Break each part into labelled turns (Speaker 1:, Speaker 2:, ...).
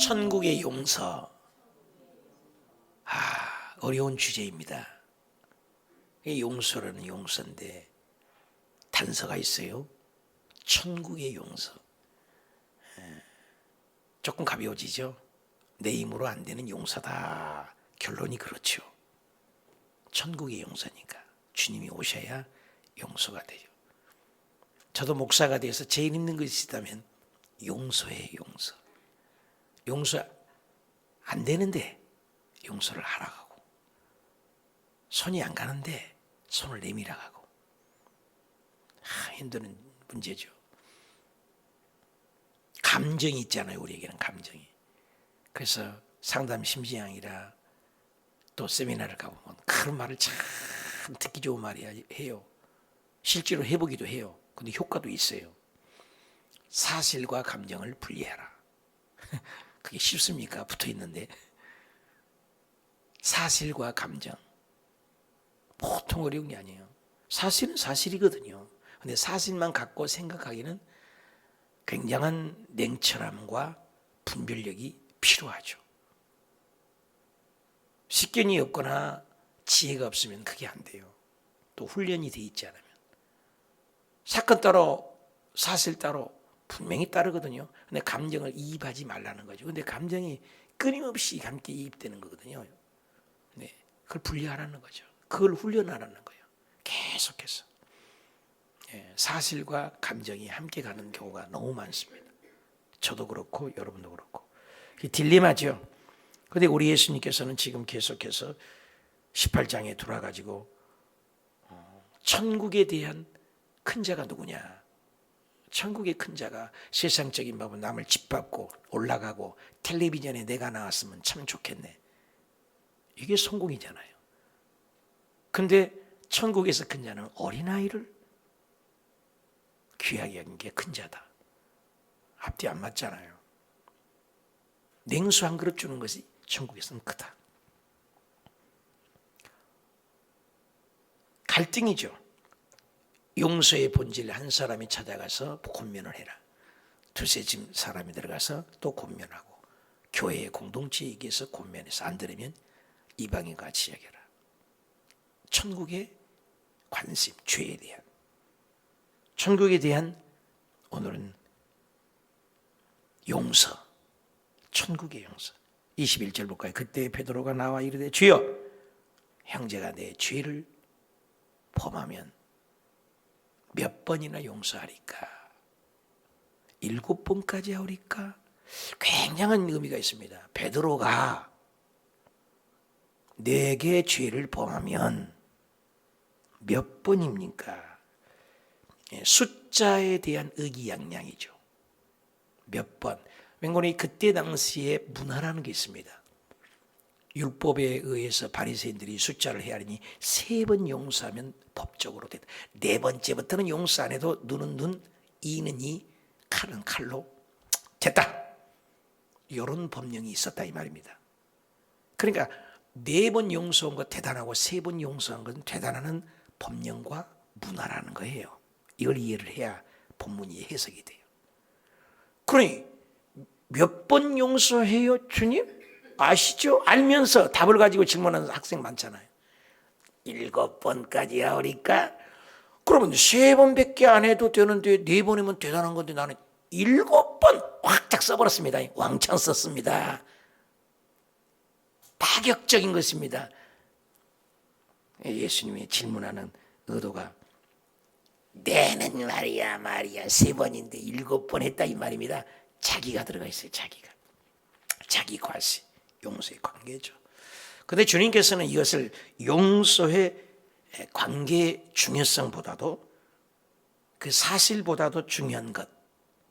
Speaker 1: 천국의 용서. 어려운 주제입니다. 용서라는 용서인데 단서가 있어요. 천국의 용서. 조금 가벼워지죠. 내 힘으로 안 되는 용서다. 결론이 그렇죠. 천국의 용서니까 주님이 오셔야 용서가 되죠. 저도 목사가 돼서 제일 힘든 것이 있다면 용서예요. 용서. 용서 안 되는데 용서를 하라고 하고, 손이 안 가는데 손을 내밀어 가고. 힘든 문제죠. 감정이 있잖아요. 우리에게는 감정이. 그래서 상담 심지양이라 또 세미나를 가보면 그런 말을 참 듣기 좋은 말이야 해요. 실제로 해보기도 해요. 근데 효과도 있어요. 사실과 감정을 분리해라. 그게 쉽습니까? 붙어있는데. 사실과 감정, 보통 어려운 게 아니에요. 사실은 사실이거든요. 근데 사실만 갖고 생각하기는 굉장한 냉철함과 분별력이 필요하죠. 식견이 없거나 지혜가 없으면 그게 안 돼요. 또 훈련이 돼 있지 않으면. 사건 따로 사실 따로 분명히 따르거든요. 근데 감정을 이입하지 말라는 거죠. 근데 감정이 끊임없이 함께 이입되는 거거든요. 네, 그걸 분리하라는 거죠. 그걸 훈련하라는 거예요. 계속해서. 사실과 감정이 함께 가는 경우가 너무 많습니다. 저도 그렇고 여러분도 그렇고. 딜레마죠. 그런데 우리 예수님께서는 지금 계속해서 18장에 돌아가지고 천국에 대한 큰 자가 누구냐. 천국의 큰 자가 세상적인 법은 남을 짓밟고 올라가고 텔레비전에 내가 나왔으면 참 좋겠네. 이게 성공이잖아요. 근데 천국에서 큰 자는 어린아이를 귀하게 여긴 게 큰 자다. 앞뒤 안 맞잖아요. 냉수 한 그릇 주는 것이 천국에서는 크다. 갈등이죠. 용서의 본질 한 사람이 찾아가서 권면을 해라. 두세 집 사람이 들어가서 또 권면하고, 교회의 공동체에 얘기해서 권면해서 안 들으면 이방인과 같이 여겨라. 천국의 관심, 죄에 대한, 천국에 대한 오늘은 용서, 천국의 용서. 21절 볼까요? 그때 베드로가 나와 이르되 주여, 형제가 내 죄를 범하면 몇 번이나 용서하리까? 7번까지 하리까? 굉장한 의미가 있습니다. 베드로가 내게 죄를 범하면 몇 번입니까? 숫자에 대한 의기양양이죠. 몇 번. 왜냐하면 그때 당시에 문화라는 게 있습니다. 율법에 의해서 바리새인들이 숫자를 헤아리니 3번 용서하면 법적으로 됐다. 4번째부터는 용서 안 해도 눈은 눈, 이는 이, 칼은 칼로 됐다. 이런 법령이 있었다 이 말입니다. 그러니까 4번 용서한 거 대단하고 3번 용서한 건 대단한 법령과 문화라는 거예요. 이걸 이해를 해야 본문이 해석이 돼요. 그러니 몇 번 용서해요 주님? 아시죠? 알면서 답을 가지고 질문하는 학생 많잖아요. 7번까지 하오리까? 그러면 3번밖에 안 해도 되는데 4번이면 대단한 건데 나는 7번 확딱 써버렸습니다. 왕창 썼습니다. 파격적인 것입니다. 예수님이 질문하는 의도가 내는 말이야 3번인데 7번 했다 이 말입니다. 자기가 들어가 있어요. 자기 과시, 용서의 관계죠. 그런데 주님께서는 이것을 용서의 관계의 중요성보다도 그 사실보다도 중요한 것,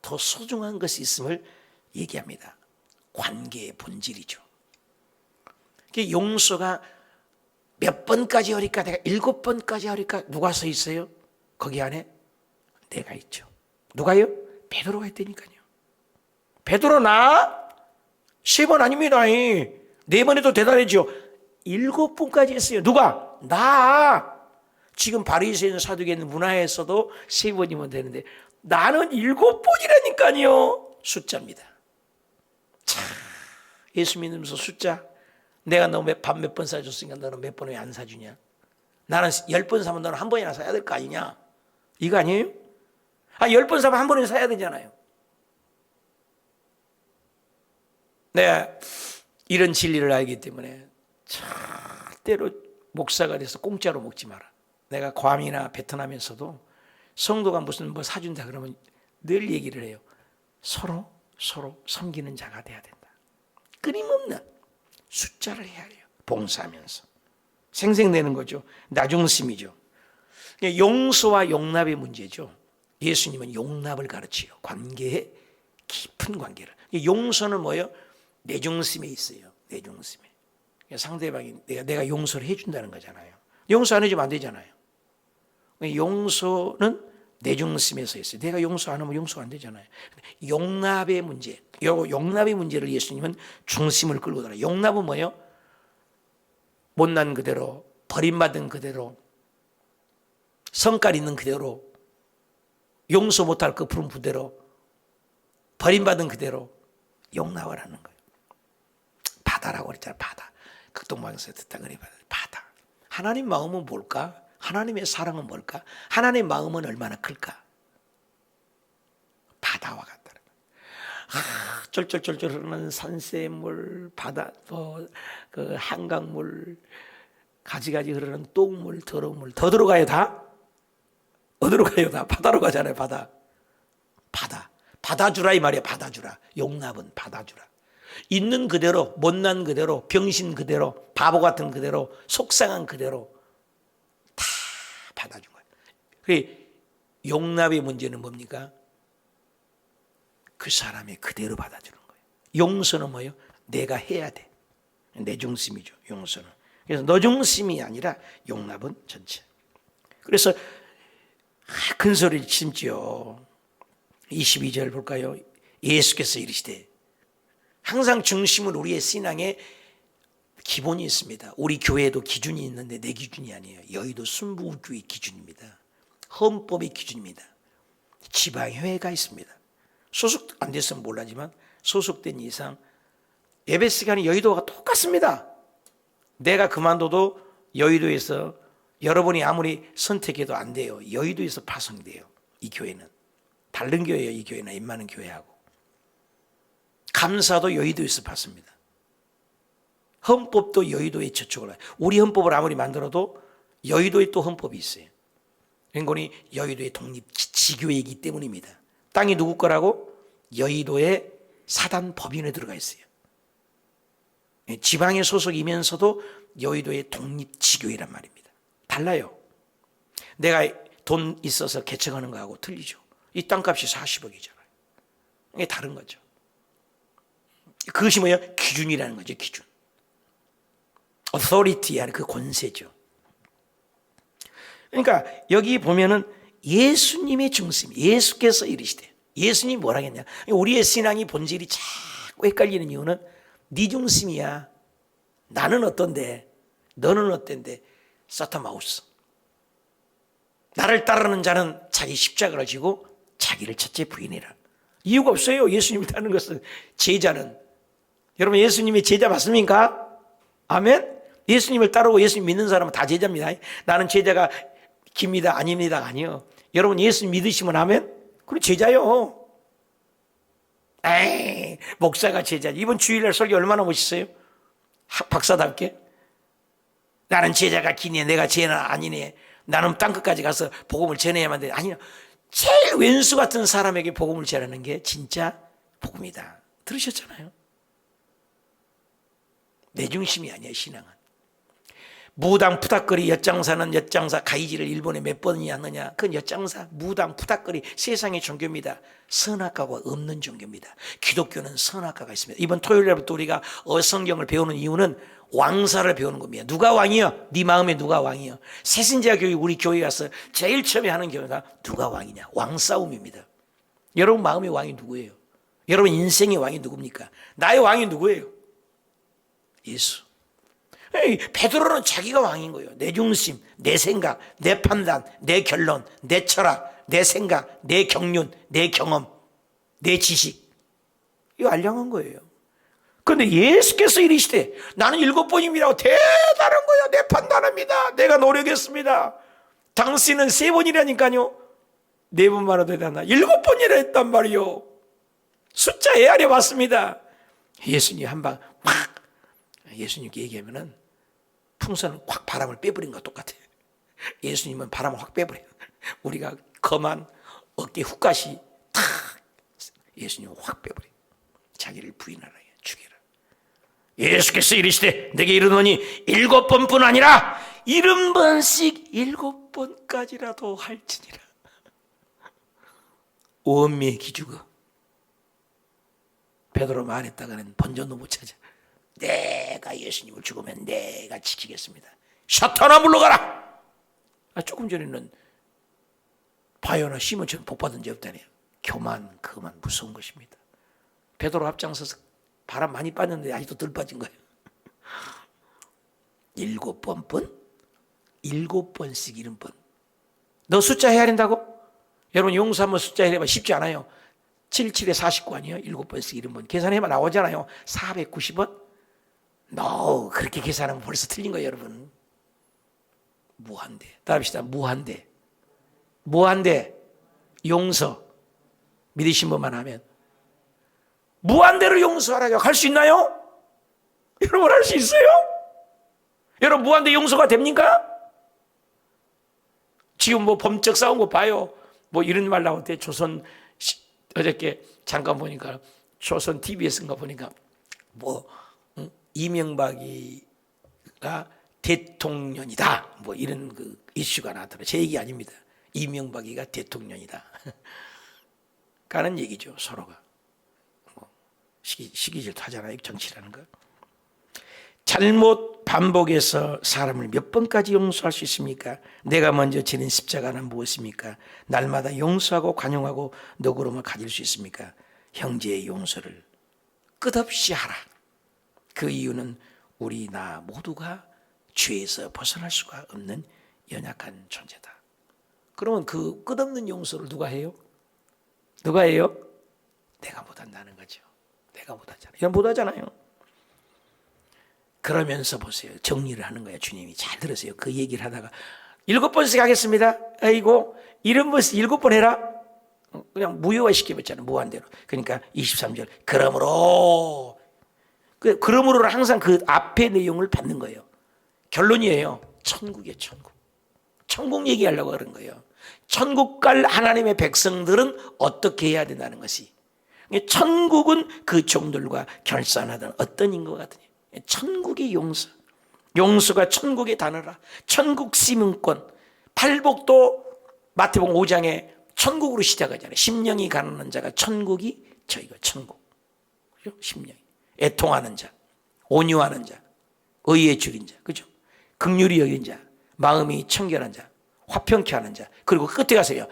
Speaker 1: 더 소중한 것이 있음을 얘기합니다. 관계의 본질이죠. 용서가 몇 번까지 하리까? 내가 7번까지 하리까? 누가 서 있어요? 거기 안에 내가 있죠. 누가요? 베드로가 있다니까요. 베드로 나? 3번 아닙니다. 4번 해도 대단해지요. 7번까지 했어요. 누가? 나. 지금 바리새인 사두개인 문화에서도 3번이면 되는데 나는 7번이라니까요. 숫자입니다. 참 예수 믿으면서 숫자. 내가 너 밥 몇 번 사줬으니까 너는 몇 번 왜 안 사주냐? 나는 10번 사면 너는 한 번이나 사야 될 거 아니냐? 이거 아니에요? 10번 사면 한 번에 사야 되잖아요. 내가 이런 진리를 알기 때문에 절대로 목사가 돼서 공짜로 먹지 마라. 내가 괌이나 베트남에서도 성도가 무슨 뭐 사준다 그러면 늘 얘기를 해요. 서로 섬기는 자가 돼야 된다. 끊임없는 숫자를 해야 해요. 봉사하면서. 생생되는 거죠. 나중심이죠. 용서와 용납의 문제죠. 예수님은 용납을 가르치요. 관계에 깊은 관계를. 용서는 뭐예요? 내중심에 있어요. 내중심에. 상대방이 내가 용서를 해준다는 거잖아요. 용서 안 해주면 안 되잖아요. 용서는 내중심에서 있어요. 내가 용서 안 하면 용서가 안 되잖아요. 용납의 문제, 용납의 문제를 예수님은 중심을 끌고 들어요. 용납은 뭐예요? 못난 그대로, 버림받은 그대로, 성깔 있는 그대로, 용서 못할 그 푸른 부대로, 버림받은 그대로 용납을 하는 거예요. 바다라고 그랬잖아요. 바다. 극동방에서 듣다 그래. 바다. 하나님 마음은 뭘까? 하나님의 사랑은 뭘까? 하나님의 마음은 얼마나 클까? 바다와 같다는 거예요. 쫄쫄쫄쫄 흐르는 산새물, 바다, 그 한강물, 가지가지 흐르는 똥물, 더러운 물. 더 들어가요 다? 어디로 가요 다? 바다로 가잖아요. 바다. 받아주라 이 말이야. 받아주라. 용납은 받아주라. 있는 그대로, 못난 그대로, 병신 그대로, 바보 같은 그대로, 속상한 그대로 다 받아준 거예요. 그 용납의 문제는 뭡니까? 그 사람이 그대로 받아주는 거예요. 용서는 뭐예요? 내가 해야 돼. 내 중심이죠. 용서는. 그래서 너 중심이 아니라 용납은 전체. 그래서 큰 소리를 치죠. 22절 볼까요? 예수께서 이르시되, 항상 중심은 우리의 신앙에 기본이 있습니다. 우리 교회에도 기준이 있는데 내 기준이 아니에요. 여의도 순부교의 기준입니다. 헌법의 기준입니다. 지방회가 있습니다. 소속 안 됐으면 몰라지만 소속된 이상 예배 시간이 여의도가 똑같습니다. 내가 그만둬도 여의도에서 여러분이 아무리 선택해도 안 돼요. 여의도에서 파송돼요. 이 교회는. 다른 교회예요. 이 교회는 웬만한 교회하고. 감사도 여의도에서 받습니다. 헌법도 여의도에 저축을 해요. 우리 헌법을 아무리 만들어도 여의도에 또 헌법이 있어요. 그러니 여의도의 독립지교회이기 때문입니다. 땅이 누구 거라고? 여의도의 사단 법인에 들어가 있어요. 지방의 소속이면서도 여의도의 독립지교회란 말입니다. 달라요. 내가 돈 있어서 개척하는 거하고 틀리죠. 이 땅값이 40억이잖아요. 이게 다른 거죠. 그것이 뭐야? 기준이라는 거죠. 기준. authority야, 그 권세죠. 그러니까 여기 보면은 예수님의 중심, 예수께서 이르시되. 예수님이 뭐라 했냐? 우리의 신앙이 본질이 자꾸 헷갈리는 이유는 네 중심이야. 나는 어떤데, 너는 어떤데. 사타마우스. 나를 따르는 자는 자기 십자가를 지고 자기를 첫째 부인해라. 이유가 없어요. 예수님을 따르는 것은. 제자는. 여러분 예수님의 제자 맞습니까? 아멘? 예수님을 따르고 예수님 믿는 사람은 다 제자입니다. 나는 제자가 깁니다. 아닙니다. 아니요. 여러분 예수님 믿으시면 아멘? 그럼 제자요. 에이, 목사가 제자. 이번 주일날 설교 얼마나 멋있어요? 박사답게. 나는 제자가 기네. 내가 제자 아니네. 나는 땅끝까지 가서 복음을 전해야만 돼. 아니요. 제일 왼수 같은 사람에게 복음을 전하는 게 진짜 복음이다. 들으셨잖아요. 내 중심이 아니야. 신앙은. 무당 푸닥거리 엿장사는 엿장사 가이지를 일본에 몇 번이나 하느냐. 그건 엿장사 무당 푸닥거리 세상의 종교입니다. 선악과가 없는 종교입니다. 기독교는 선악과가 있습니다. 이번 토요일날부터 우리가 어성경을 배우는 이유는 왕사를 배우는 겁니다. 누가 왕이요? 네 마음에 누가 왕이요? 새신자 교육 우리 교회 가서 제일 처음에 하는 교회가 누가 왕이냐? 왕싸움입니다. 여러분 마음의 왕이 누구예요? 여러분 인생의 왕이 누굽니까? 나의 왕이 누구예요? 예수. 베드로는 자기가 왕인 거예요. 내 중심, 내 생각, 내 판단, 내 결론, 내 철학, 내 생각, 내 경륜, 내 경험, 내 지식. 이거 알량한 거예요. 그런데 예수께서 이르시되 나는 7번입니다. 대단한 거야. 내 판단합니다. 내가 노력했습니다. 당신은 3번이라니까요. 4번만 해도 되나 7번이라 했단 말이요. 숫자 헤아려 봤습니다. 예수님 한방 확, 예수님께 얘기하면은 풍선은 확 바람을 빼버린 것과 똑같아요. 예수님은 바람을 확 빼버려요. 우리가 거만 어깨 훅가시 탁, 예수님은 확 빼버려요. 자기를 부인하라, 죽여라. 예수께서 이르시되 내게 이르노니 7번뿐 아니라 70번씩 7번까지라도 할지니라. 원미의 기죽어. 베드로 말했다가는 번전도 못 찾아. 내가 예수님을 죽으면 내가 지키겠습니다. 사탄아 물러가라. 조금 전에는 바요나 시몬처럼 복받은 적 없다네요. 교만, 그만 무서운 것입니다. 베드로 앞장서서 바람 많이 빠졌는데 아직도 덜 빠진 거예요. 7번뿐? 7번씩 70번. 너 숫자 해야 된다고? 여러분 용서 한번 숫자 해봐. 쉽지 않아요. 77에 49 아니에요? 7번씩 70번. 계산해봐 나오잖아요. 490원? No, 그렇게 계산하면 벌써 틀린 거예요, 여러분. 무한대. 따라합시다. 무한대. 무한대. 용서. 믿으신 분만 하면. 무한대로 용서하라고 할 수 있나요? 여러분 할 수 있어요? 여러분 무한대 용서가 됩니까? 지금 뭐 범죄 싸운 거 봐요. 뭐 이런 말 나올 때 조선 어저께 잠깐 보니까 조선 TV에서인가 보니까 뭐 이명박이가 대통령이다. 뭐 이런 그 이슈가 나더라고요. 제 얘기 아닙니다. 이명박이가 대통령이다. 가는 얘기죠. 서로가. 뭐 시기질투 하잖아요. 정치라는 거. 잘못 반복해서 사람을 몇 번까지 용서할 수 있습니까? 내가 먼저 지는 십자가는 무엇입니까? 날마다 용서하고 관용하고 너그러움을 가질 수 있습니까? 형제의 용서를 끝없이 하라. 그 이유는 우리 나 모두가 죄에서 벗어날 수가 없는 연약한 존재다. 그러면 그 끝없는 용서를 누가 해요? 누가 해요? 내가 못한다는 거죠. 내가 못하잖아요. 이건 못하잖아요. 그러면서 보세요. 정리를 하는 거예요. 주님이 잘 들으세요. 그 얘기를 하다가 7번씩 하겠습니다. 아이고 70번씩 7번 해라. 그냥 무효화 시켜봤잖아요. 무한대로. 그러니까 23절 그러므로는 항상 그 앞의 내용을 받는 거예요. 결론이에요. 천국이에요. 천국. 천국 얘기하려고 그런 거예요. 천국 갈 하나님의 백성들은 어떻게 해야 된다는 것이. 천국은 그 종들과 결산하던 어떤 인것 같으냐. 천국의 용서. 용서가 천국의 단어라. 천국 시민권. 팔복도 마태복음 5장에 천국으로 시작하잖아요. 심령이 가난한 자가 천국이 저희가 천국. 그죠? 심령이. 애통하는 자, 온유하는 자, 의에 줄인 자, 그죠? 긍휼히 여긴 자, 마음이 청결한 자, 화평케 하는 자. 그리고 끝에 가서요.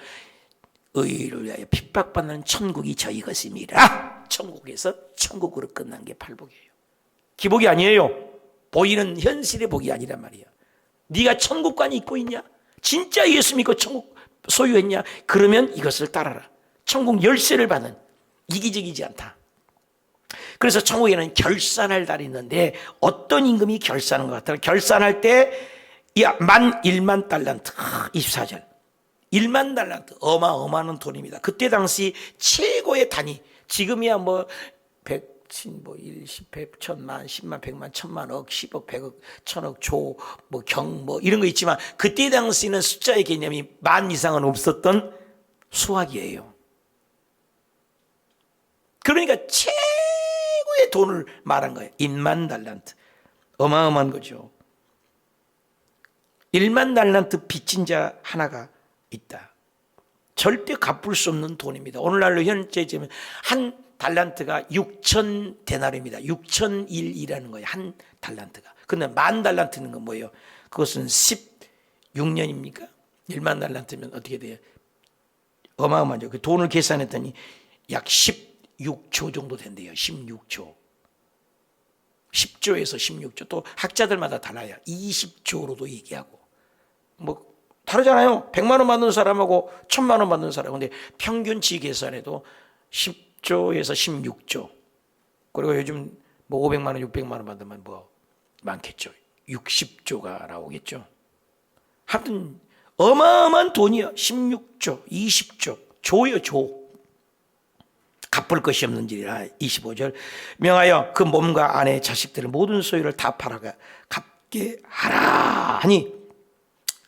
Speaker 1: 의를 위하여 핍박받는 천국이 저희 것입니다. 천국에서 천국으로 끝난 게 팔복이에요. 기복이 아니에요. 보이는 현실의 복이 아니란 말이에요. 네가 천국관이 있고 있냐? 진짜 예수 믿고 천국 소유했냐? 그러면 이것을 따라라. 천국 열쇠를 받는 이기적이지 않다. 그래서 천국에는 결산할 달이 있는데 어떤 임금이 결산한 것 같아요? 결산할 때 1만 달란트 24절 1만 달란트 어마어마한 돈입니다. 그때 당시 최고의 단위. 지금이야 뭐 100, 뭐 1, 10, 100, 1000만, 10만, 100만, 1000만, 억, 10억, 100억, 1000억, 조, 뭐 경, 뭐 이런 거 있지만 그때 당시는 숫자의 개념이 10,000 이상은 없었던 수학이에요. 그러니까 최고의 돈을 말한 거예요. 1만 달란트. 어마어마한 거죠. 1만 달란트 빚진 자 하나가 있다. 절대 갚을 수 없는 돈입니다. 오늘날로 현재 지금 한 달란트가 6천 데나리입니다. 6,001이라는 거예요. 한 달란트가. 근데 10,000 달란트는 건 뭐예요? 그것은 16년입니까? 1만 달란트면 어떻게 돼요? 어마어마하죠. 그 돈을 계산했더니 약 16조 정도 된대요. 16조. 10조에서 16조. 또 학자들마다 달라요. 20조로도 얘기하고. 뭐 다르잖아요. 100만 원 받는 사람하고 1,000만 원 받는 사람. 근데 평균치 계산해도 10조에서 16조. 그리고 요즘 뭐 500만 원, 600만 원 받으면 뭐 많겠죠. 60조가 나오겠죠. 하여튼 어마어마한 돈이요. 16조, 20조, 조요, 조. 갚을 것이 없는지라. 25절. 명하여 그 몸과 아내 자식들을 모든 소유를 다 팔아가 갚게 하라 하니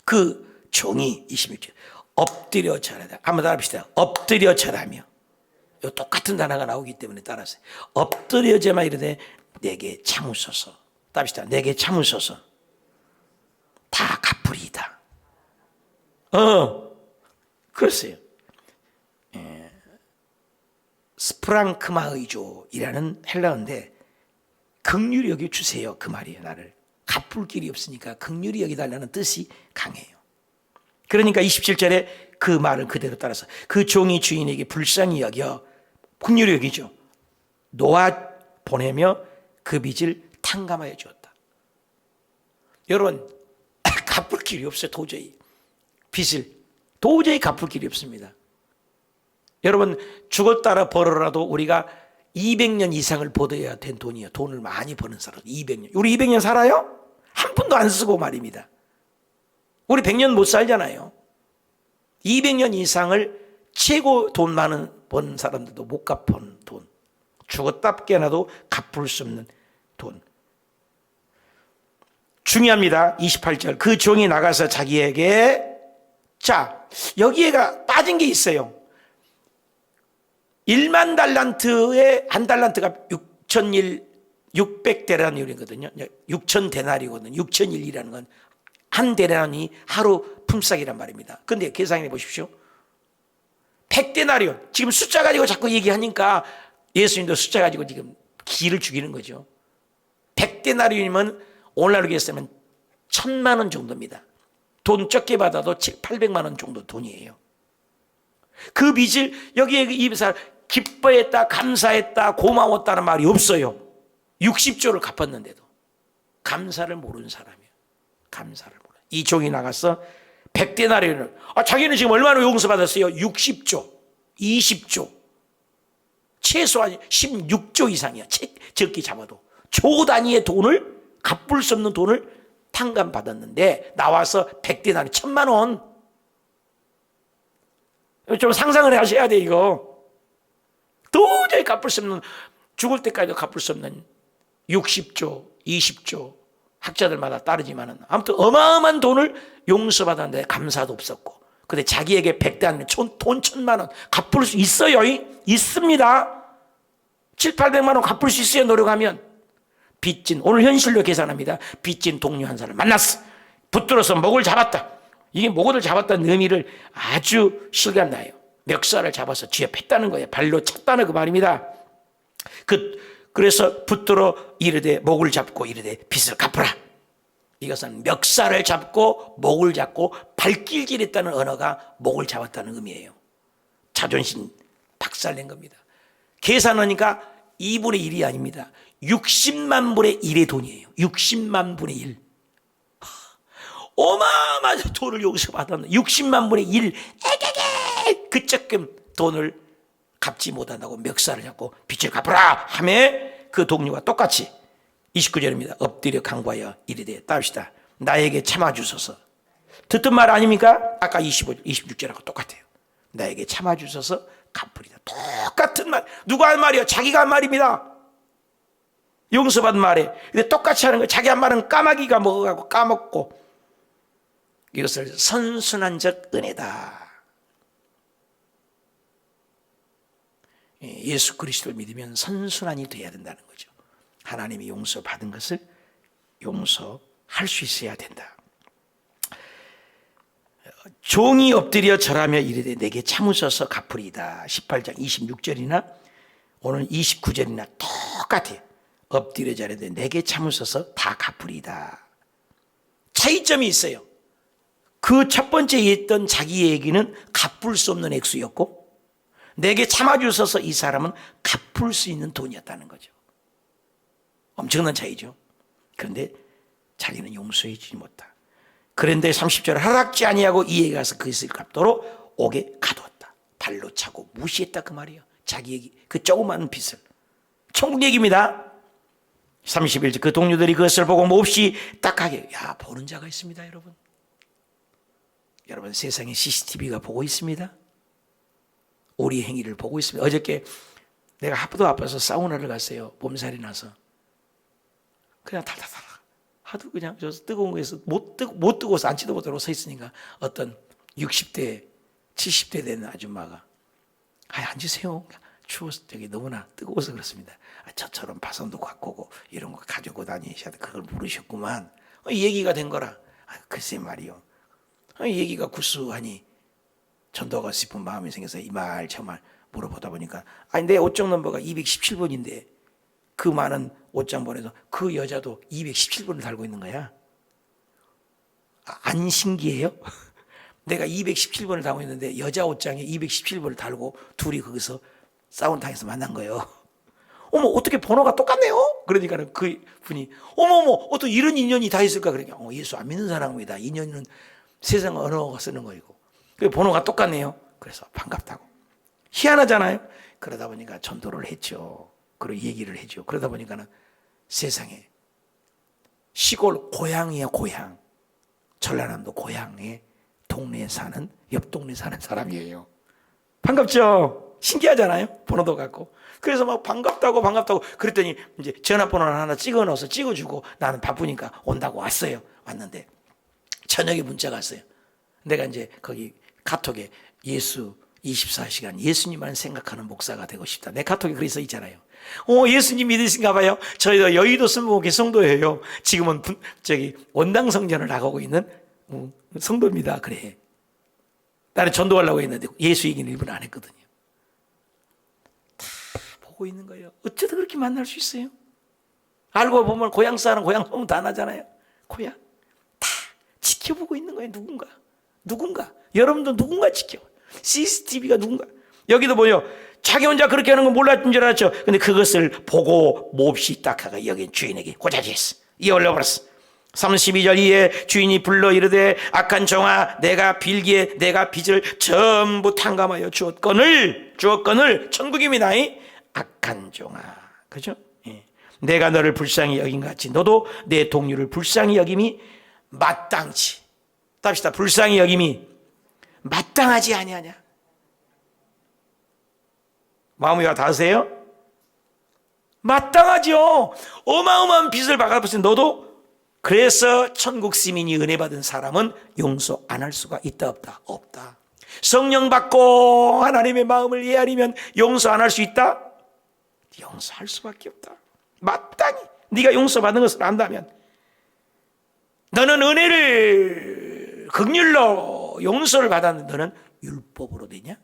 Speaker 1: 그 종이 26절 엎드려 절하다. 한번 따라합시다. 엎드려 절하며. 똑같은 단어가 나오기 때문에 따라서 엎드려 절하며 이르되 내게 참으소서. 따라합시다. 내게 참으소서. 다 갚으리이다. 그랬어요. 스프랑크마의조이라는 헬라어인데 긍휼히 여겨 주세요 그 말이에요. 나를 갚을 길이 없으니까 긍휼히 여기달라는 뜻이 강해요. 그러니까 27절에 그 말을 그대로 따라서 그 종이 주인에게 불쌍히 여겨 긍휼히 여기죠. 놓아 보내며 그 빚을 탕감하여 주었다. 여러분 갚을 길이 없어요. 도저히 빚을 도저히 갚을 길이 없습니다. 여러분 죽었다라 벌어라도 우리가 200년 이상을 벌어야 된 돈이에요. 돈을 많이 버는 사람 200년. 우리 200년 살아요? 한 푼도 안 쓰고 말입니다. 우리 100년 못 살잖아요. 200년 이상을 최고 돈 많은 번 사람들도 못 갚은 돈. 죽었다 깨나도 갚을 수 없는 돈. 중요합니다. 28절 그 종이 나가서 자기에게 자 여기에가 빠진 게 있어요. 1만 달란트에 한 달란트가 600데나리온이거든요. 6,000데나리온이거든요. 6,001이라는 건 한 데나리온이 하루 품삯이란 말입니다. 그런데 계산해 보십시오. 100데나리온. 지금 숫자 가지고 자꾸 얘기하니까 예수님도 숫자 가지고 지금 기를 죽이는 거죠. 100데나리온이면 오늘날로 계산하면 1,000만 원 정도입니다. 돈 적게 받아도 800만 원 정도 돈이에요. 그 빚을 여기에 이 사람 기뻐했다, 감사했다, 고마웠다는 말이 없어요. 60조를 갚았는데도 감사를 모르는 사람이에요. 감사를 모르는. 이 종이 나가서 100데나리온을 자기는 지금 얼마나 용서받았어요? 60조, 20조, 최소한 16조 이상이야. 적게 잡아도 조 단위의 돈을 갚을 수 없는 돈을 탕감받았는데 나와서 100데나리온 1,000만 원. 좀 상상을 하셔야 돼. 이거 도저히 갚을 수 없는, 죽을 때까지도 갚을 수 없는 60조 20조 학자들마다 따르지만은 아무튼 어마어마한 돈을 용서받았는데 감사도 없었고, 근데 자기에게 100대 돈 1,000만 원 갚을 수 있어요. 있습니다. 700~800만 원 갚을 수 있어요. 노력하면. 빚진, 오늘 현실로 계산합니다. 빚진 동료 한 사람 만났어. 붙들어서 목을 잡았다. 이게 목을 잡았다는 의미를 아주 실감나요. 멱살을 잡아서 쥐어 팼다는 거예요. 발로 찼다는 그 말입니다. 그래서 붙들어 이르되 목을 잡고 이르되 빚을 갚으라. 이것은 멱살을 잡고 목을 잡고 발길질했다는 언어가 목을 잡았다는 의미예요. 자존심 박살낸 겁니다. 계산하니까 2분의 1이 아닙니다. 60만 분의 1의 돈이에요. 60만 분의 1. 어마어마한 돈을 용서받았는 60만 분의 1. 에게게 그 조금 돈을 갚지 못한다고 멱살을 잡고 빚을 갚으라 하며 그 동료가 똑같이 29절입니다. 엎드려 간구하여 이르되 따릅시다. 나에게 참아주소서. 듣던 말 아닙니까? 아까 26절하고 똑같아요. 나에게 참아주소서 갚으리다. 똑같은 말. 누가 한 말이요? 자기가 한 말입니다. 용서받은 말에. 근데 똑같이 하는 거예요. 자기 한 말은 까마귀가 먹어가고 까먹고. 이것을 선순환적 은혜다. 예수 그리스도를 믿으면 선순환이 돼야 된다는 거죠. 하나님이 용서받은 것을 용서할 수 있어야 된다. 종이 엎드려 절하며 이르되 내게 참으소서 갚으리이다. 18장 26절이나 오늘 29절이나 똑같아요. 엎드려 절하되 내게 참으소서 다 갚으리이다. 차이점이 있어요. 그 첫 번째 했던 자기 얘기는 갚을 수 없는 액수였고, 내게 참아주셔서 이 사람은 갚을 수 있는 돈이었다는 거죠. 엄청난 차이죠. 그런데 자기는 용서해 주지 못하. 그런데 30절 허락지 아니하고 이에게 가서 그것을 갚도록 옥에 가두었다. 발로 차고 무시했다 그 말이에요. 자기 얘기 그 조그마한 빚을. 천국 얘기입니다. 30일 그 동료들이 그것을 보고 몹시 딱하게, 야, 보는 자가 있습니다, 여러분. 여러분, 세상에 CCTV가 보고 있습니다. 우리 행위를 보고 있습니다. 어저께 내가 하도 아파서 사우나를 갔어요. 몸살이 나서. 그냥 달달달 하도 그냥 저 뜨거운 거에서 못 뜨고서 앉지도 못하고 서 있으니까 어떤 60대 70대 된 아줌마가 앉으세요. 추워서 저기 너무나 뜨거워서 그렇습니다. 저처럼 파손도 갖고 오고 이런 거 가지고 다니셔야 돼. 그걸 모르셨구만. 이 얘기가 된 거라. 글쎄 말이요. 이 얘기가 구수하니 전도가 싶은 마음이 생겨서 이 말 저 말 물어보다 보니까 내 옷장 넘버가 217번인데 그 많은 옷장 번에서 그 여자도 217번을 달고 있는 거야. 안 신기해요? 내가 217번을 달고 있는데 여자 옷장에 217번을 달고 둘이 거기서 사우나탕에서 만난 거예요. 어머, 어떻게 번호가 똑같네요? 그러니까는 그 분이 어머 어떻게 이런 인연이 다 있을까? 그러니까 예수 안 믿는 사람입니다. 인연은 세상 언어가 쓰는 거이고 그 번호가 똑같네요. 그래서 반갑다고. 희한하잖아요. 그러다 보니까 전도를 했죠. 그리고 얘기를 해줘. 그러다 보니까는 세상에 시골 고향이야, 고향. 전라남도 고향에 동네에 사는, 옆 동네에 사는 사람이에요. 반갑죠? 신기하잖아요? 번호도 같고. 그래서 막 반갑다고 그랬더니 이제 전화번호를 하나 찍어 넣어서 찍어주고 나는 바쁘니까 온다고 왔어요. 왔는데 저녁에 문자가 왔어요. 내가 이제 거기 카톡에 예수 24시간 예수님만 생각하는 목사가 되고 싶다. 내 카톡에 그래 써 있잖아요. 예수님 믿으신가 봐요. 저희도 여의도 순복음 개성도예요. 지금은 저기 원당 성전을 나가고 있는 성도입니다. 그래. 나는 전도하려고 했는데 예수 얘기는 일부러 안 했거든요. 다 보고 있는 거예요. 어쩌다 그렇게 만날 수 있어요? 알고 보면 고향 사람 고향 소문 다 나잖아요. 고향 다 지켜보고 있는 거예요. 누군가 여러분도 누군가 지켜. CCTV가 누군가. 여기도 뭐요? 자기 혼자 그렇게 하는 건 몰랐던 줄 알았죠. 근데 그것을 보고 몹시 딱하가 여긴 주인에게 고자지했어. 이어 올려버렸어. 32절 이에 주인이 불러 이르되 악한 종아 내가 빌기에 내가 빚을 전부 탕감하여 주었거늘 천국입니다. 악한 종아. 그죠? 예. 내가 너를 불쌍히 여긴 같이 너도 내 동료를 불쌍히 여김이 마땅치. 답시다. 불쌍히 여김이 마땅하지 아니하냐. 마음이 와 닿으세요? 마땅하죠. 어마어마한 빚을 박아버린 너도. 그래서 천국 시민이 은혜 받은 사람은 용서 안 할 수가 있다 없다? 없다. 성령 받고 하나님의 마음을 이해하려면 용서 안 할 수 있다? 용서할 수밖에 없다. 마땅히 네가 용서받은 것을 안다면 너는 은혜를 긍휼로 용서를 받았는데 너는 율법으로 되냐?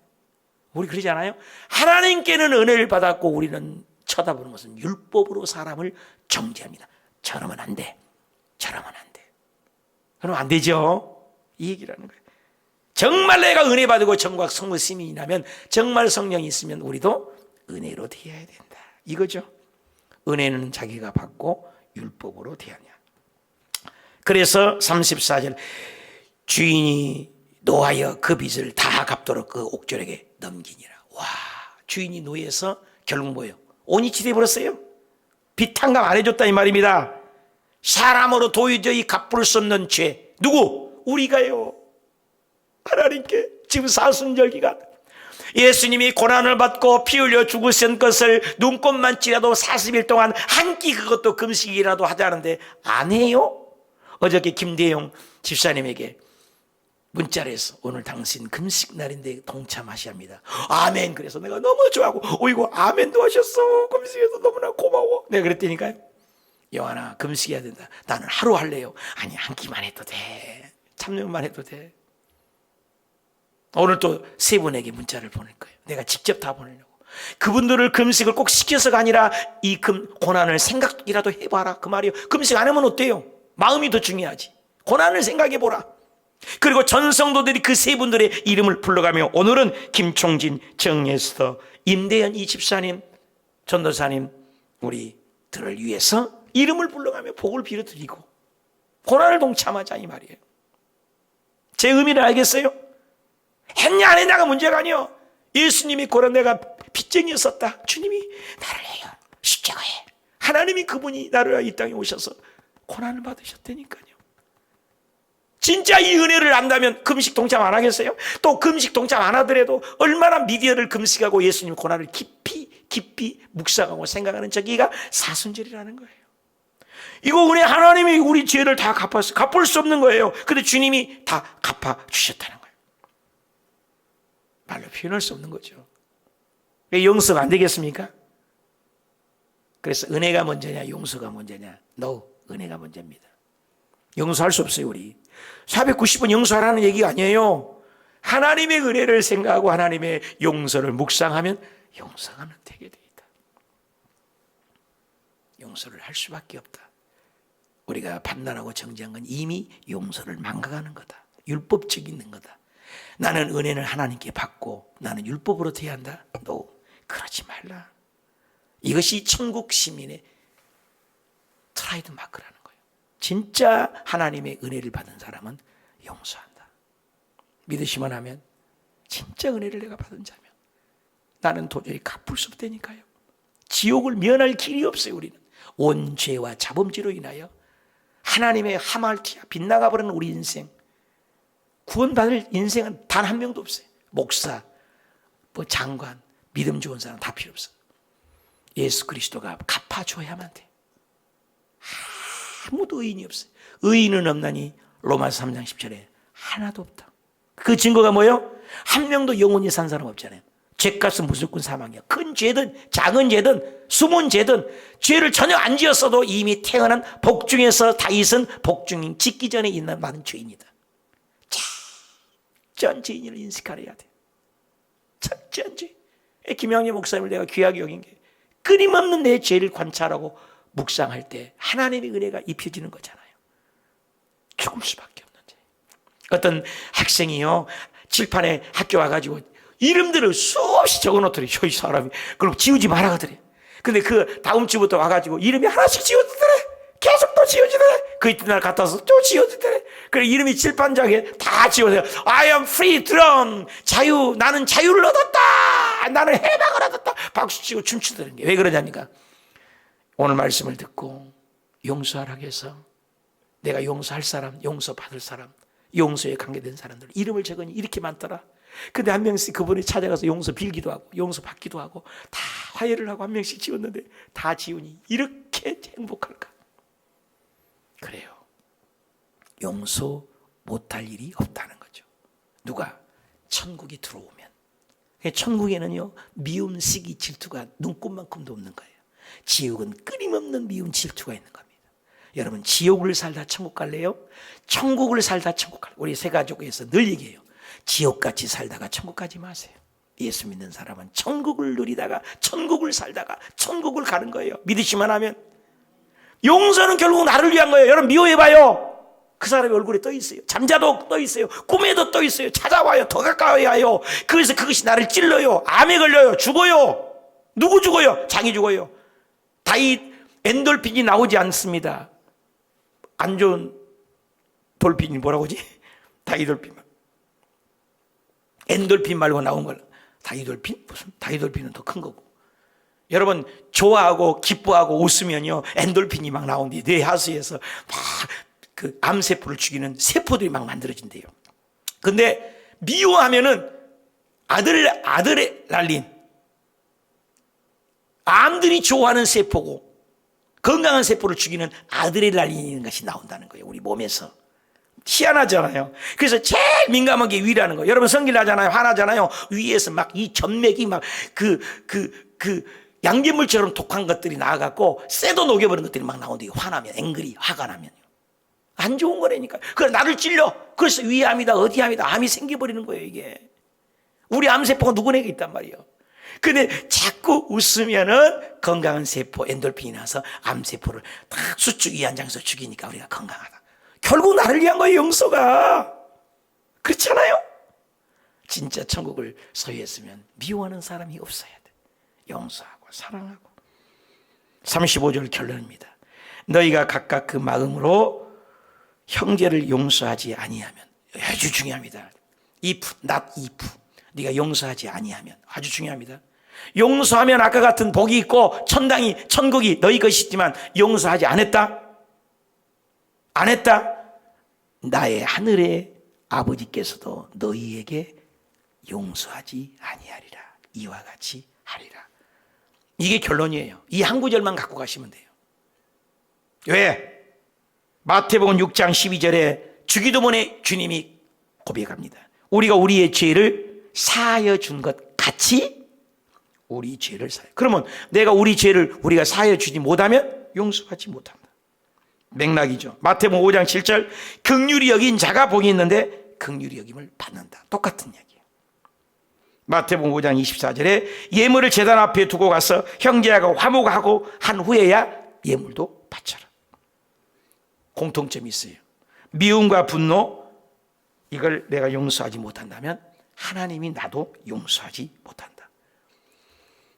Speaker 1: 우리 그러지 않아요? 하나님께는 은혜를 받았고 우리는 쳐다보는 것은 율법으로 사람을 정죄합니다. 저러면 안 돼. 그럼 안 되죠. 이 얘기라는 거예요. 정말 내가 은혜 받고 정과 성부 시민이라면 정말 성령이 있으면 우리도 은혜로 되어야 된다. 이거죠. 은혜는 자기가 받고 율법으로 되었냐. 그래서 34절 주인이 노하여 그 빚을 다 갚도록 그 옥졸에게 넘기니라. 와, 주인이 노해서 결국 뭐예요? 온이치 돼버렸어요. 빚 탕감 안 해줬다 이 말입니다. 사람으로 도저히 갚을 수 없는 죄. 누구? 우리가요. 하나님께 지금 사순절기가 예수님이 고난을 받고 피 흘려 죽으신 것을 눈꼽만치라도 40일 동안 한 끼 그것도 금식이라도 하자는데 안 해요? 어저께 김대용 집사님에게 문자를 해서 오늘 당신 금식 날인데 동참하셔야 합니다. 아멘. 그래서 내가 너무 좋아하고 어이구 아멘도 하셨어. 금식해서 너무나 고마워. 내가 그랬다니까요. 영환아 금식해야 된다. 나는 하루 할래요. 아니 한 끼만 해도 돼. 참여만 해도 돼. 오늘 또 세 분에게 문자를 보낼 거예요. 내가 직접 다 보내려고. 그분들을 금식을 꼭 시켜서가 아니라 이 고난을 생각이라도 해봐라 그 말이에요. 금식 안 하면 어때요? 마음이 더 중요하지. 고난을 생각해보라. 그리고 전성도들이 그 세 분들의 이름을 불러가며 오늘은 김총진, 정예스터, 임대현 이 집사님, 전도사님 우리들을 위해서 이름을 불러가며 복을 빌어드리고 고난을 동참하자 이 말이에요. 제 의미를 알겠어요? 했냐 안 했냐가 문제가 아니요. 예수님이 고난 내가 빚쟁이였었다. 주님이 나를 해요. 십자가에 하나님이 그분이 나를 위하여 이 땅에 오셔서 고난을 받으셨다니까요. 진짜 이 은혜를 안다면 금식 동참 안 하겠어요? 또 금식 동참 안 하더라도 얼마나 미디어를 금식하고 예수님 고난을 깊이 묵상하고 생각하는 저기가 사순절이라는 거예요. 이거 은혜, 하나님이 우리 죄를 다 갚았어요. 갚을 수 없는 거예요. 근데 주님이 다 갚아주셨다는 거예요. 말로 표현할 수 없는 거죠. 왜 용서가 안 되겠습니까? 그래서 은혜가 먼저냐 용서가 먼저냐? No, 은혜가 먼저입니다. 용서할 수 없어요. 우리 490번 용서하라는 얘기가 아니에요. 하나님의 은혜를 생각하고 하나님의 용서를 묵상하면 용서가 되게 돼 있다. 용서를 할 수밖에 없다. 우리가 판단하고 정죄한 건 이미 용서를 망각하는 거다. 율법적 있는 거다. 나는 은혜는 하나님께 받고 나는 율법으로 돼야 한다. No, 그러지 말라. 이것이 천국 시민의 트라이드 마크라는 거예요. 진짜 하나님의 은혜를 받은 사람은 용서한다. 믿으시면 하면 진짜 은혜를 내가 받은 자면 나는 도저히 갚을 수 없다니까요. 지옥을 면할 길이 없어요. 우리는 온 죄와 자범죄로 인하여 하나님의 하말티아 빗나가 버리는 우리 인생, 구원받을 인생은 단 한 명도 없어요. 목사, 장관, 믿음 좋은 사람 다 필요 없어요. 예수 그리스도가 갚아줘야만 돼. 아무도 의인이 없어요. 의인은 없나니 로마서 3장 10절에 하나도 없다. 그 증거가 뭐예요? 한 명도 영원히 산 사람 없잖아요. 죄값은 무조건 사망이야. 큰 죄든 작은 죄든 숨은 죄든 죄를 전혀 안 지었어도 이미 태어난 복중에서 다윗은 복중 짓기 전에 있는 많은 죄인이다. 철저한 죄인을 인식하려야 돼. 철저한 죄. 김양래 목사님을 내가 귀하게 여긴 게 끊임없는 내 죄를 관찰하고 묵상할 때 하나님의 은혜가 입혀지는 거잖아요. 죽을 수밖에 없는 죄. 어떤 학생이요 칠판에 학교 와가지고 이름들을 수없이 적어놓더래. 이 사람이. 그럼 지우지 말아 그러더래. 근데 그 다음 주부터 와가지고 이름이 하나씩 지워지더래. 계속 또 지워지더래. 그 이튿날 갔다 와서 또 지워지더래. 그래 이름이 칠판장에 다 지워져요. I am free, drawn. 자유, 나는 자유를 얻었다. 나는 해방을 얻었다. 박수치고 춤추더는 게 왜 그러냐니까. 오늘 말씀을 듣고 용서하라고 해서 내가 용서할 사람, 용서받을 사람, 용서에 관계된 사람들 이름을 적으니 이렇게 많더라. 근데 한 명씩 그분이 찾아가서 용서 빌기도 하고 용서 받기도 하고 다 화해를 하고 한 명씩 지웠는데 다 지우니 이렇게 행복할까? 그래요. 용서 못할 일이 없다는 거죠. 누가? 천국이 들어오면. 천국에는요 미움, 시기, 질투가 눈꼽만큼도 없는 거예요. 지옥은 끊임없는 미움, 질투가 있는 겁니다. 여러분 지옥을 살다 천국 갈래요? 천국을 살다 천국 갈래요? 우리 세 가족에서 늘 얘기해요. 지옥같이 살다가 천국 가지 마세요. 예수 믿는 사람은 천국을 누리다가 천국을 살다가 천국을 가는 거예요. 믿으시면 하면. 용서는 결국 나를 위한 거예요. 여러분 미워해봐요. 그 사람의 얼굴에 떠 있어요. 잠자도 떠 있어요. 꿈에도 떠 있어요. 찾아와요. 더 가까이 와요. 그래서 그것이 나를 찔러요. 암에 걸려요. 죽어요. 누구 죽어요? 자기 죽어요. 다윗 엔돌핀이 나오지 않습니다. 안 좋은 돌핀이 뭐라고 하지? 다이돌핀. 엔돌핀 말고 나온 걸 다이돌핀? 무슨 다이돌핀은 더 큰 거고. 여러분 좋아하고 기뻐하고 웃으면요 엔돌핀이 막 나오는데 뇌 하수에서 막 그 암세포를 죽이는 세포들이 막 만들어진대요. 근데 미워하면은 아드레날린 암들이 좋아하는 세포고 건강한 세포를 죽이는 아드레날린이라는 것이 나온다는 거예요. 우리 몸에서. 희한하잖아요. 그래서 제일 민감한 게 위라는 거예요. 여러분 성질 나잖아요. 화나잖아요. 위에서 막 이 전맥이 막 양괴물처럼 독한 것들이 나와갖고 쇠도 녹여버린 것들이 막 나오는데 화나면, 앵그리, 화가 나면. 안 좋은 거라니까. 그래 나를 찔려. 그래서 위암이다, 어디암이다, 암이 생겨버리는 거예요, 이게. 우리 암세포가 누구에게 있단 말이에요. 근데 자꾸 웃으면은 건강한 세포, 엔돌핀이 나서 암세포를 다 수축 이완장소 죽이니까 우리가 건강하다. 결국 나를 위한 거예요, 용서가. 그렇잖아요? 진짜 천국을 소유했으면 미워하는 사람이 없어야 돼. 용서하고 사랑하고. 35절 결론입니다. 너희가 각각 그 마음으로 형제를 용서하지 아니하면, 아주 중요합니다. if, not if. 네가 용서하지 아니하면 아주 중요합니다. 용서하면 아까 같은 복이 있고 천국이 너희 것이지만 용서하지 않았다? 안 했다? 나의 하늘의 아버지께서도 너희에게 용서하지 아니하리라. 이와 같이 하리라. 이게 결론이에요. 이 한 구절만 갖고 가시면 돼요. 왜? 마태복음 6장 12절에 주기도문에 주님이 고백합니다. 우리가 우리의 죄를 사하여 준 것 같이 우리 죄를 사하여. 그러면 내가 우리 죄를 우리가 사하여 주지 못하면 용서하지 못한다. 맥락이죠. 마태복음 5장 7절 긍휼히 여긴 자가 복이 있는데 긍휼히 여김을 받는다. 똑같은 이야기예요. 마태복음 5장 24절에 예물을 제단 앞에 두고 가서 형제하고 화목하고 한 후에야 예물도 바쳐라. 공통점이 있어요. 미움과 분노, 이걸 내가 용서하지 못한다면 하나님이 나도 용서하지 못한다.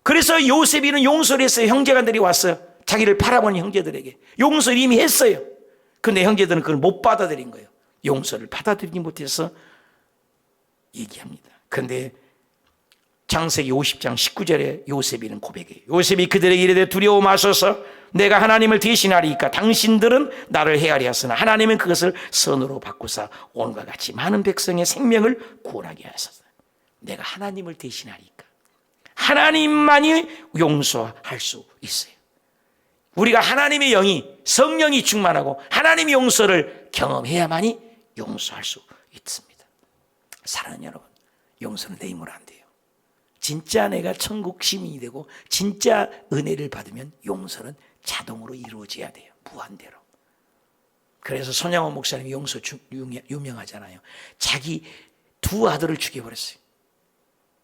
Speaker 1: 그래서 요셉이는 용서를 했어요. 형제간들이 왔어요. 자기를 팔아버린 형제들에게 용서를 이미 했어요. 근데 형제들은 그걸 못 받아들인 거예요. 용서를 받아들이지 못해서 얘기합니다. 그런데 창세기 50장 19절에 요셉이는 고백해요. 요셉이 그들에게 이르되 두려워 마소서 내가 하나님을 대신하리이까 당신들은 나를 헤아리 하으나 하나님은 그것을 선으로 바꾸사 오늘과 같이 많은 백성의 생명을 구원하게 하소서. 내가 하나님을 대신하리이까. 하나님만이 용서할 수 있어요. 우리가 하나님의 영이 성령이 충만하고 하나님의 용서를 경험해야만이 용서할 수 있습니다. 사랑하는 여러분, 용서는 내 힘으로 안 돼요. 진짜 내가 천국 시민이 되고 진짜 은혜를 받으면 용서는 자동으로 이루어져야 돼요. 무한대로. 그래서 손양원 목사님이 용서 유명하잖아요. 자기 두 아들을 죽여버렸어요.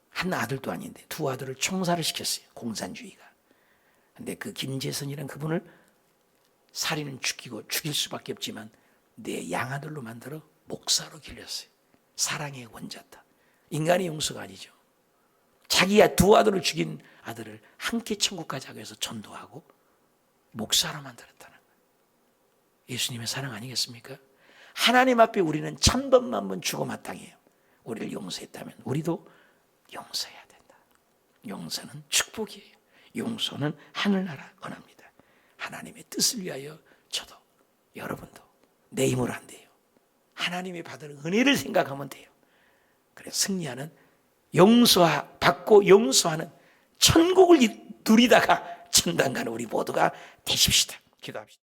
Speaker 1: 한 아들도 아닌데 두 아들을 총살을 시켰어요. 공산주의가. 근데 그 김재선이라는 그분을 살인은 죽일 수밖에 없지만 내 양아들로 만들어 목사로 길렀어요. 사랑의 원자다. 인간의 용서가 아니죠. 자기야 두 아들을 죽인 아들을 함께 천국 가자고 해서 전도하고 목사로 만들었다는 거예요. 예수님의 사랑 아니겠습니까? 하나님 앞에 우리는 천번만번 죽어 마땅해요. 우리를 용서했다면 우리도 용서해야 된다. 용서는 축복이에요. 용서는 하늘나라 권합니다. 하나님의 뜻을 위하여 저도 여러분도 내 힘으로 안 돼요. 하나님이 받은 은혜를 생각하면 돼요. 그래서 승리하는 받고 용서하는 천국을 누리다가 천당 가는 우리 모두가 되십시다. 기도합시다.